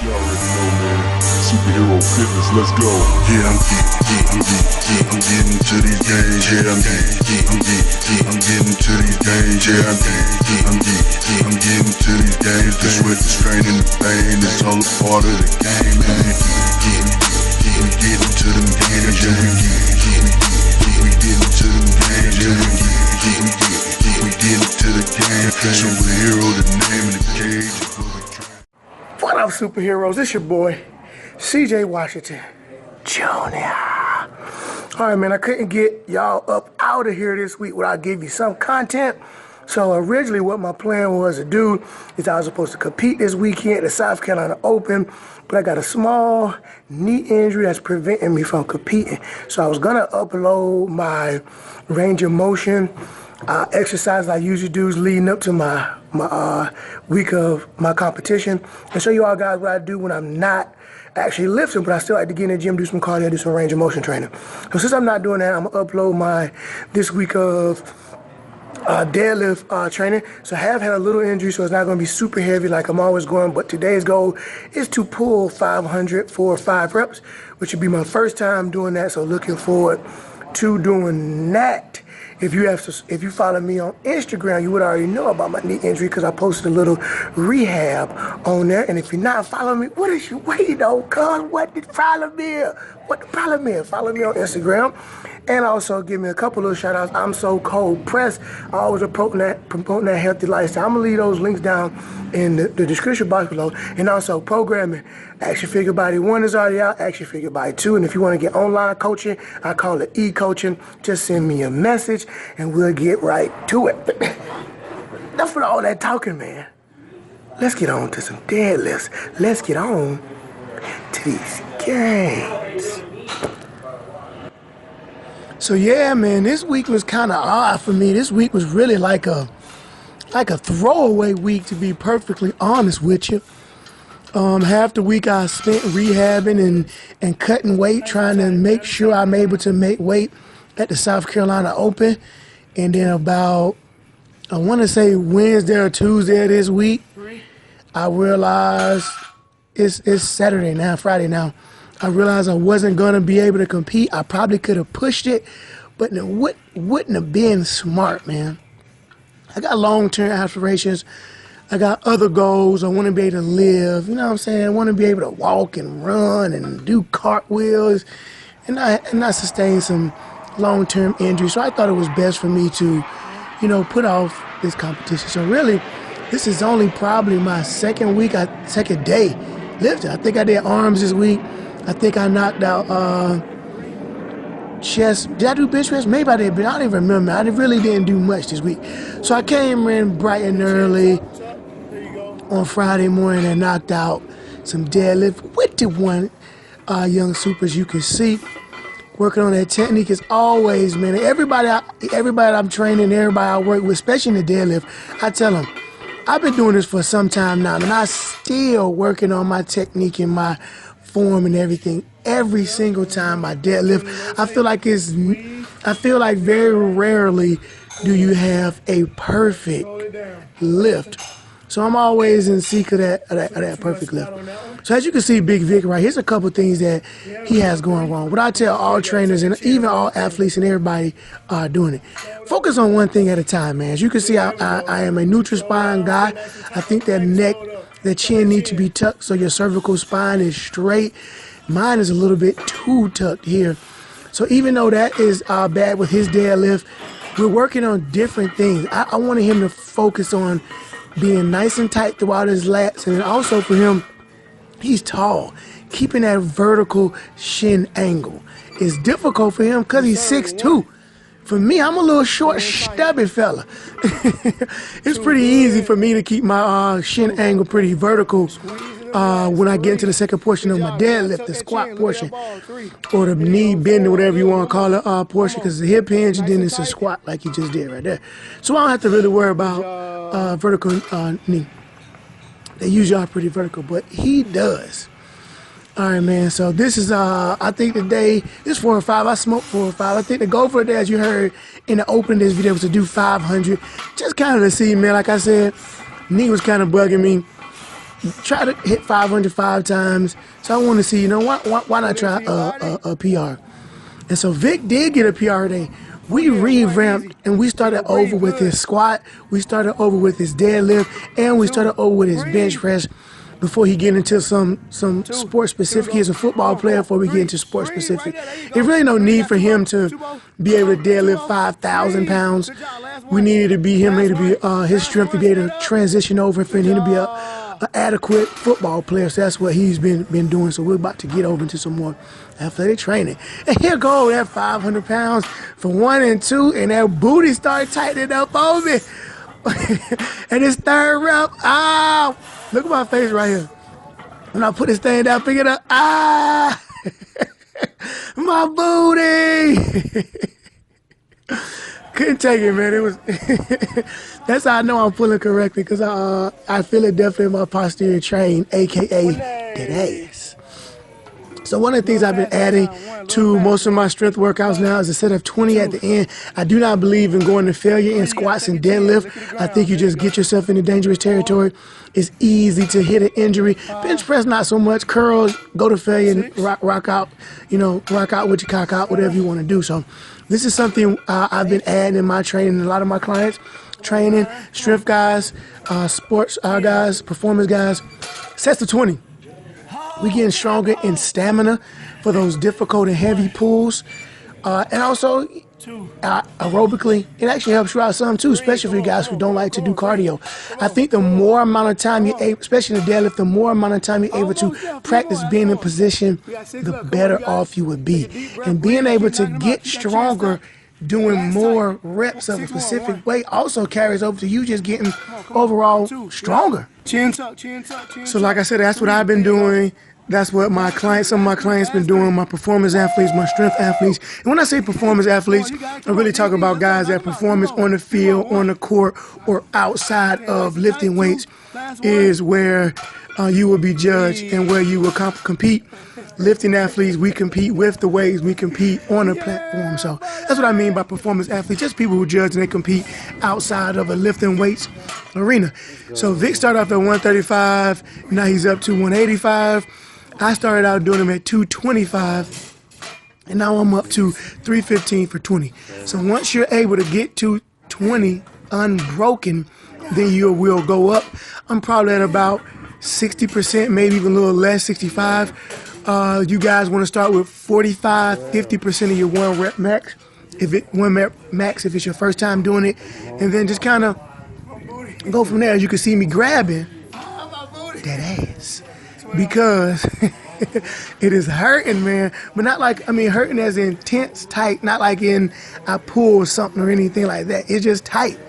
already know, man. Superhero fitness, let's go. Yeah, I'm getting to these games. Yeah, I'm getting to these games. Yeah, I'm getting to these games. The sweat, the strain, and the pain, it's all a part of the game, man. We getting to them games, yeah. We getting to them games, yeah. We getting to the game. Superhero, the name of the cage. What up, superheroes? It's your boy, CJ Washington Jr. All right, man, I couldn't get y'all up out of here this week without giving you some content. So originally what my plan was to do is I was supposed to compete this weekend at the South Carolina Open, but I got a small knee injury that's preventing me from competing. So I was gonna upload my range of motion exercises I usually do leading up to my week of my competition and show you all guys what I do when I'm not actually lifting, but I still like to get in the gym, do some cardio, do some range of motion training. So since I'm not doing that, I'm gonna upload my this week of deadlift training. So I have had a little injury, so it's not going to be super heavy like I'm always going, but today's goal is to pull 500 for 5 reps, which would be my first time doing that, so looking forward to doing that. If you follow me on Instagram, you would already know about my knee injury because I posted a little rehab on there. And if you're not following me, what is you waiting on? Cuz what the problem is? What the problem is? Follow me on Instagram. And also give me a couple of shout outs. I'm so cold pressed. I always promoting that healthy lifestyle. I'm gonna leave those links down in the description box below. And also programming. Action Figure Body 1 is already out, Action Figure Body 2. And if you want to get online coaching, I call it e-coaching. Just send me a message and we'll get right to it. Enough for all that talking, man. Let's get on to some deadlifts. Let's get on to these games. So yeah, man, this week was kind of odd for me. This week was really like a throwaway week, to be perfectly honest with you. Half the week I spent rehabbing and cutting weight, trying to make sure I'm able to make weight at the South Carolina Open. And then about, I want to say Wednesday or Tuesday of this week, I realized it's Saturday now, Friday now. I realized I wasn't going to be able to compete. I probably could have pushed it, but it wouldn't have been smart, man. I got long-term aspirations. I got other goals. I want to be able to live. You know what I'm saying? I want to be able to walk and run and do cartwheels and not sustain some long-term injury. So I thought it was best for me to, put off this competition. So really, this is only probably my second day lifting. I think I did arms this week. I think I knocked out chest. Did I do bench press? Maybe I did, but I don't even remember. I really didn't do much this week. So I came in bright and early on Friday morning and knocked out some deadlift with the one young supers you can see. Working on that technique as always, man. Everybody I'm training, everybody I work with, especially in the deadlift, I tell them, I've been doing this for some time now, and I still working on my technique and my form and everything every single time I deadlift. I feel like very rarely do you have a perfect lift. So I'm always in seek of that perfect lift. So as you can see, Big Vic right here's a couple things that he has going wrong. What I tell all trainers and even all athletes and everybody doing it, focus on one thing at a time, man. As you can see, I am a neutral spine guy. I think that neck, the chin needs to be tucked so your cervical spine is straight. Mine is a little bit too tucked here. So even though that is bad with his deadlift, we're working on different things. I wanted him to focus on being nice and tight throughout his lats, and then also for him, he's tall. Keeping that vertical shin angle is difficult for him because he's 6'2". For me, I'm a little short, stubby fella. It's pretty easy for me to keep my shin angle pretty vertical when I get into the second portion of my deadlift, the squat portion, or the knee bend, or whatever you want to call it portion, because the hip hinge, and then it's a squat like you just did right there. So I don't have to really worry about vertical knee. They usually are pretty vertical, but he does. All right, man, so this is, I think today, this is 4 or 5. I smoked 4 or 5. I think the goal for the day, as you heard in the opening of this video, was to do 500. Just kind of to see, man, like I said, knee was kind of bugging me. try to hit 500 5 times. So I want to see, you know, why not try a PR? And so Vic did get a PR today. We revamped and we started over with his squat, we started over with his deadlift, and we started over with his bench press before he get into some sport specific. He's a football player before we get into sport specific. There's really no need for him to be able to deadlift 5,000 pounds. We needed to be him, to be his strength to be able to transition over for him to be an adequate football player. So that's what he's been doing. So we're about to get over into some more athletic training. And here go that 500 pounds for 1 and 2, and that booty started tightening up on me. And this third rep, look at my face right here. When I put this thing down, pick it up, my booty. Couldn't take it, man. It was. That's how I know I'm pulling correctly, because I feel it definitely in my posterior train, aka that ass. So one of the things I've been adding to most of my strength workouts now is a set of 20 at the end. I do not believe in going to failure in squats and deadlift. I think you just get yourself into dangerous territory. It's easy to hit an injury. Bench press, not so much. Curls, go to failure and rock out. You know, rock out with your cock out, whatever you want to do. So this is something I've been adding in my training. A lot of my clients, training, strength guys, sports guys, performance guys, sets of 20. We getting stronger in stamina for those difficult and heavy pulls. And also, aerobically, it actually helps you out some too, especially for you guys who don't like to do cardio. I think the more amount of time you're able, especially in the deadlift, the more amount of time you're able to practice being in position, the better off you would be. And being able to get stronger doing more reps of a specific way also carries over to you just getting overall stronger. So like I said, that's what I've been doing. That's what my clients, some of my clients been doing, my performance athletes, my strength athletes. And when I say performance athletes, I really talk about guys that performance on the field, on the court, or outside of lifting weights is where you will be judged and where you will compete. Lifting athletes, we compete with the weights, we compete on the platform. So that's what I mean by performance athletes, just people who judge and they compete outside of a lifting weights arena. So Vic started off at 135, now he's up to 185. I started out doing them at 225, and now I'm up to 315 for 20. So once you're able to get to 20 unbroken, then you will go up. I'm probably at about 60%, maybe even a little less, 65. You guys want to start with 45, 50% of your one rep max. If it's your first time doing it, and then just kind of go from there. As you can see me grabbing that ass, because it is hurting, man. But not like, I mean, hurting as in tense, tight, not like in I pull something or anything like that. It's just tight.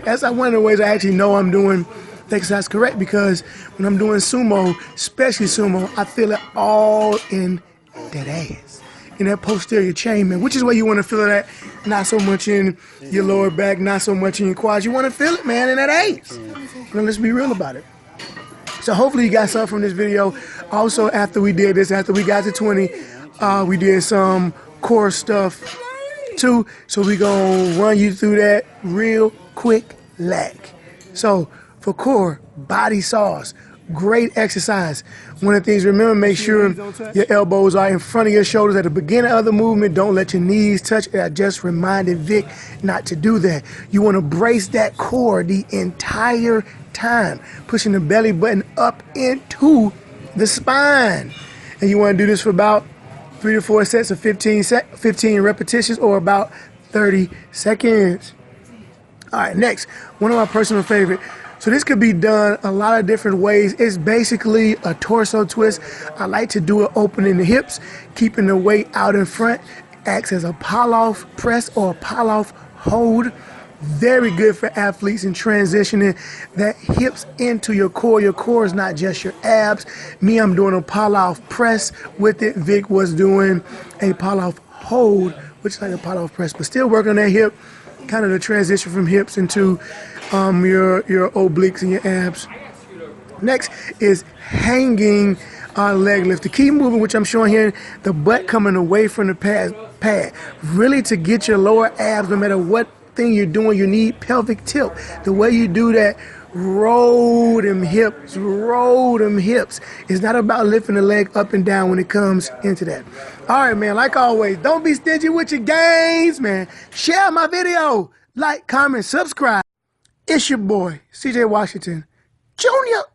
That's one of the ways I actually know I'm doing the exercise correct, because when I'm doing sumo, especially sumo, I feel it all in that ass, in that posterior chain, man, which is where you want to feel it at, not so much in your lower back, not so much in your quads. You want to feel it, man, in that ass. Now, let's be real about it. So hopefully you got something from this video. Also, after we did this, after we got to 20, we did some core stuff too. So we gonna run you through that real quick like. So for core, body saws, great exercise. One of the things, remember, make sure your elbows are in front of your shoulders at the beginning of the movement. Don't let your knees touch. I just reminded Vic not to do that. You want to brace that core the entire time, pushing the belly button up into the spine. And you want to do this for about 3 to 4 sets of 15 repetitions, or about 30 seconds. All right, next, one of my personal favorite. So this could be done a lot of different ways. It's basically a torso twist. I like to do it opening the hips, keeping the weight out in front. Acts as a pull-off press or a pull-off hold. Very good for athletes in transitioning that hips into your core. Your core is not just your abs. Me, I'm doing a pull-off press with it. Vic was doing a pull-off hold, which is like a pull-off press, but still working on that hip, kind of the transition from hips into your obliques and your abs. Next is hanging leg lift. The key movement, which I'm showing here, the butt coming away from the pad. Really, to get your lower abs, no matter what thing you're doing, you need pelvic tilt. The way you do that Roll them hips, roll them hips. It's not about lifting the leg up and down when it comes into that. All right, man, like always, don't be stingy with your gains, man. Share my video, like, comment, subscribe. It's your boy, CJ Washington Jr.